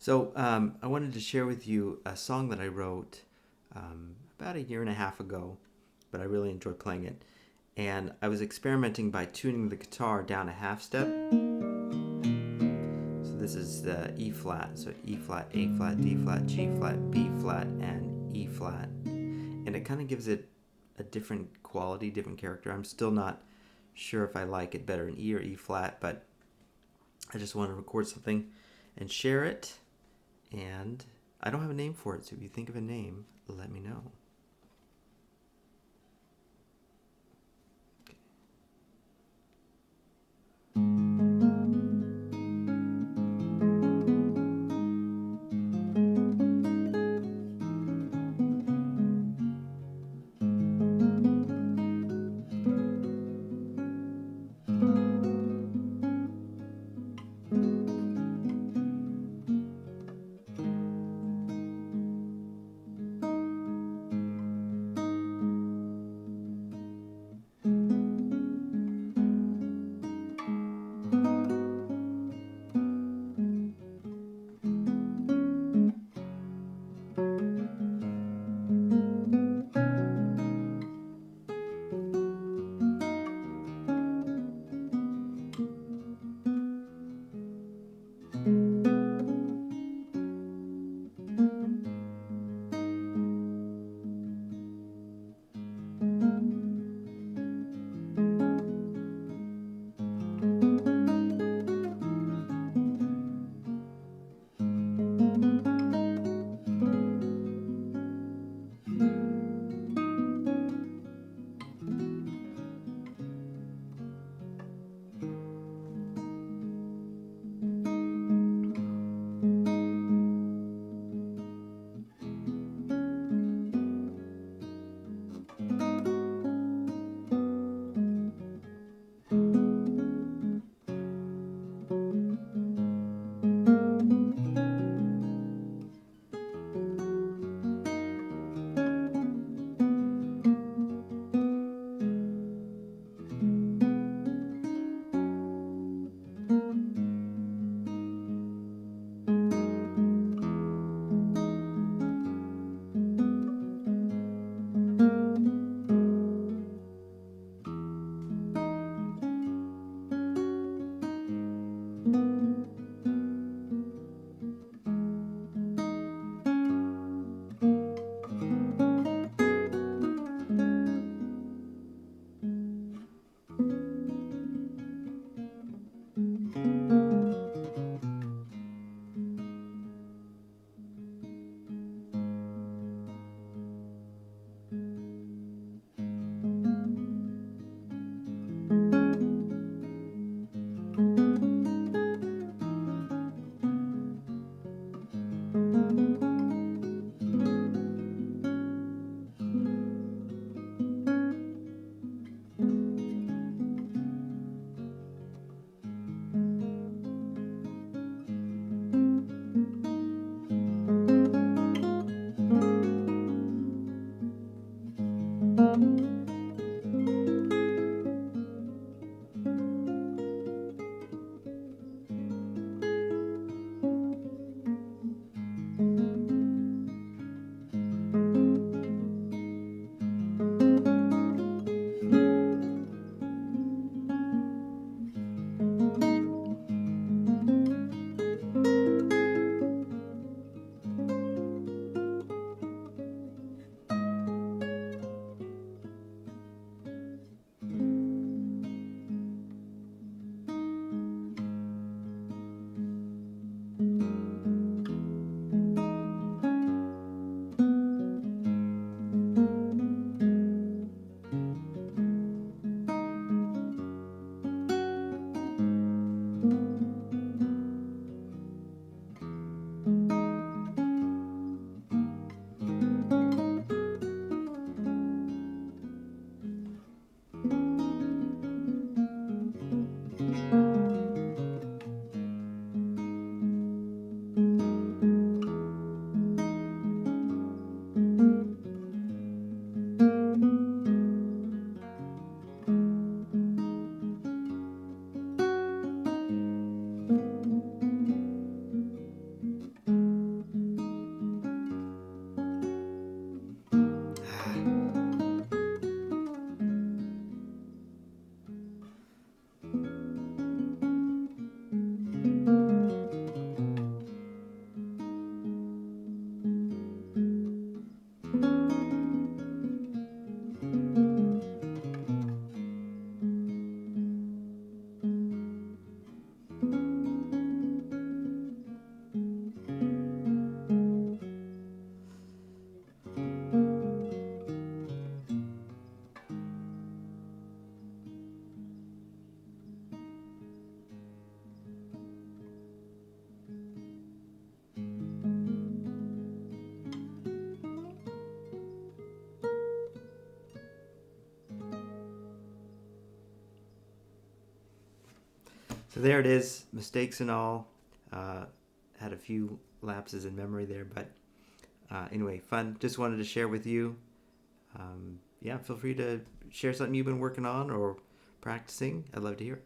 I wanted to share with you a song that I wrote about a year and a half ago, but I really enjoyed playing it. And I was experimenting by tuning the guitar down a half step. So this is the E flat, so E flat, A flat, D flat, G flat, B flat, and E flat. And it kind of gives it a different quality, different character. I'm still not sure if I like it better in E or E flat, but I just want to record something and share it. And I don't have a name for it, so if you think of a name, let me know. So there it is, mistakes and all. Had a few lapses in memory there, but anyway, fun. Just wanted to share with you. Yeah, feel free to share something you've been working on or practicing. I'd love to hear it.